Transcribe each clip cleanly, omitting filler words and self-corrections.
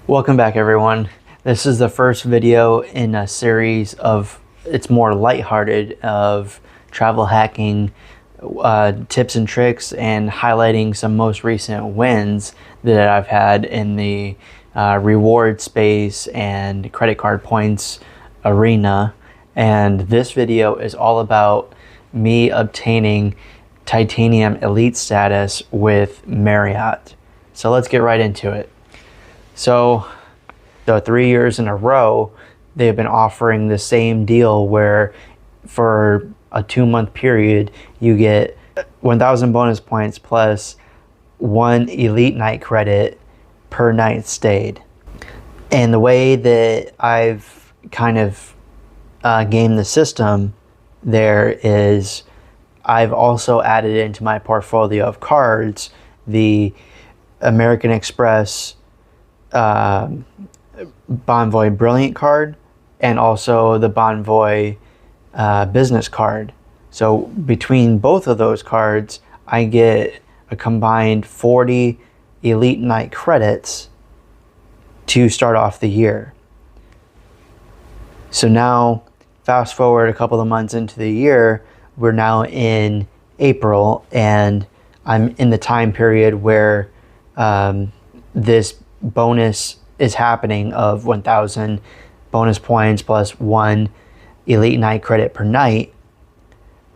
Welcome back, everyone. This is the first video in a series of, it's more lighthearted, of travel hacking tips and tricks, and highlighting some most recent wins that I've had in the reward space and credit card points arena. And this video is all about me obtaining titanium elite status with Marriott. So let's get right into it. So 3 years in a row, they've been offering the same deal where for a 2-month period, you get 1,000 bonus points plus 1 elite night credit per night stayed. And the way that I've kind of gamed the system there is I've also added into my portfolio of cards the American Express Bonvoy Brilliant card and also the Bonvoy business card. So between both of those cards, I get a combined 40 elite night credits to start off the year. So now, fast forward a couple of months into the year, we're now in April, and I'm in the time period where this bonus is happening of 1,000 bonus points plus 1 elite night credit per night.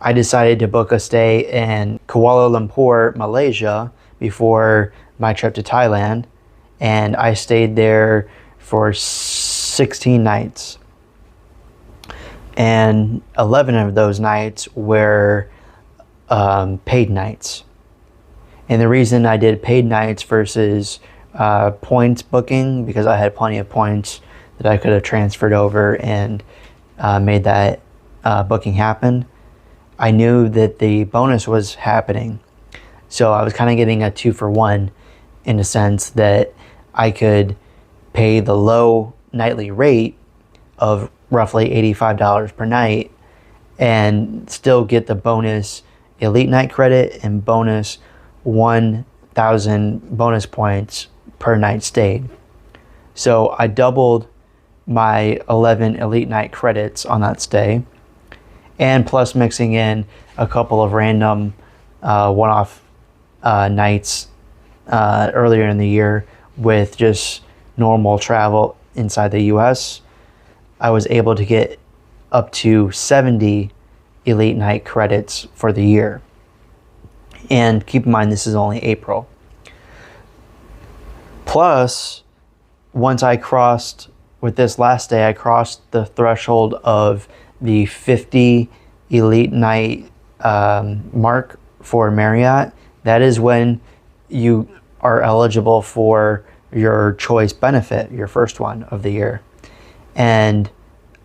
I decided to book a stay in Kuala Lumpur, Malaysia before my trip to Thailand, and I stayed there for 16 nights. And 11 of those nights were paid nights. And the reason I did paid nights versus points booking, because I had plenty of points that I could have transferred over and made that booking happen. I knew that the bonus was happening, so I was kind of getting a 2-for-1 in the sense that I could pay the low nightly rate of roughly $85 per night and still get the bonus elite night credit and bonus 1,000 bonus points per night stayed. So I doubled my 11 elite night credits on that stay, and plus mixing in a couple of random one-off nights earlier in the year with just normal travel inside the US, I was able to get up to 70 elite night credits for the year. And keep in mind, this is only April. Plus, once I crossed, with this last day, I crossed the threshold of the 50 elite night mark for Marriott. That is when you are eligible for your choice benefit, your first one of the year. And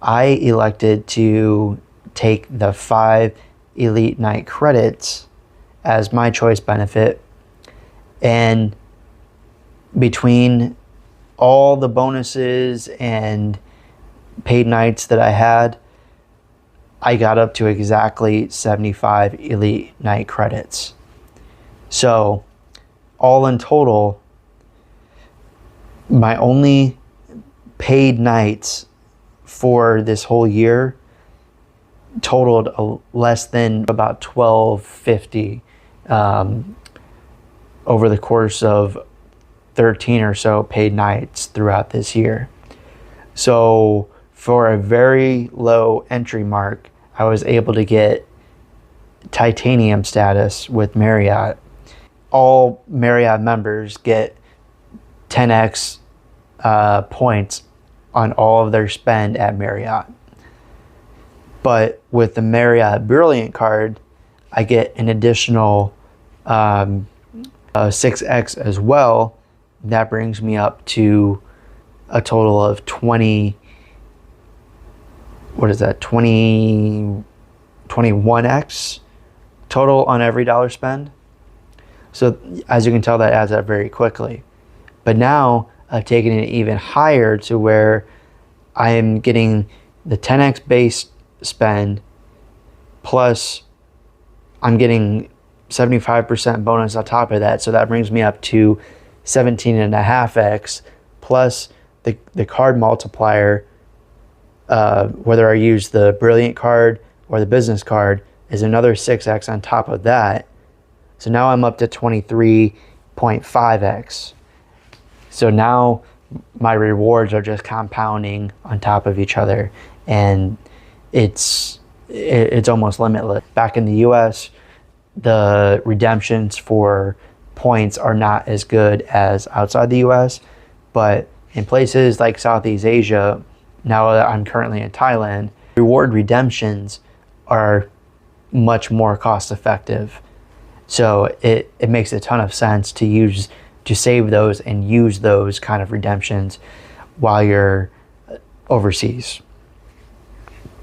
I elected to take the 5 elite night credits as my choice benefit, and between all the bonuses and paid nights that I had, I got up to exactly 75 elite night credits. So all in total, my only paid nights for this whole year totaled less than about $1,250 over the course of 13 or so paid nights throughout this year. So for a very low entry mark, I was able to get titanium status with Marriott. All Marriott members get 10x points on all of their spend at Marriott. But with the Marriott Brilliant card, I get an additional 6x as well. That brings me up to a total of 21x total on every dollar spend. So as you can tell, that adds up very quickly. But now I've taken it even higher to where I am getting the 10x base spend, plus I'm getting 75% bonus on top of that. So that brings me up to 17.5x plus the card multiplier, whether I use the Brilliant card or the business card, is another 6x on top of that. So now I'm up to 23.5x. So now my rewards are just compounding on top of each other, and it's almost limitless. Back in the US, the redemptions for points are not as good as outside the US, but in places like Southeast Asia, now that I'm currently in Thailand, reward redemptions are much more cost effective. So it makes a ton of sense to save those and use those kind of redemptions while you're overseas.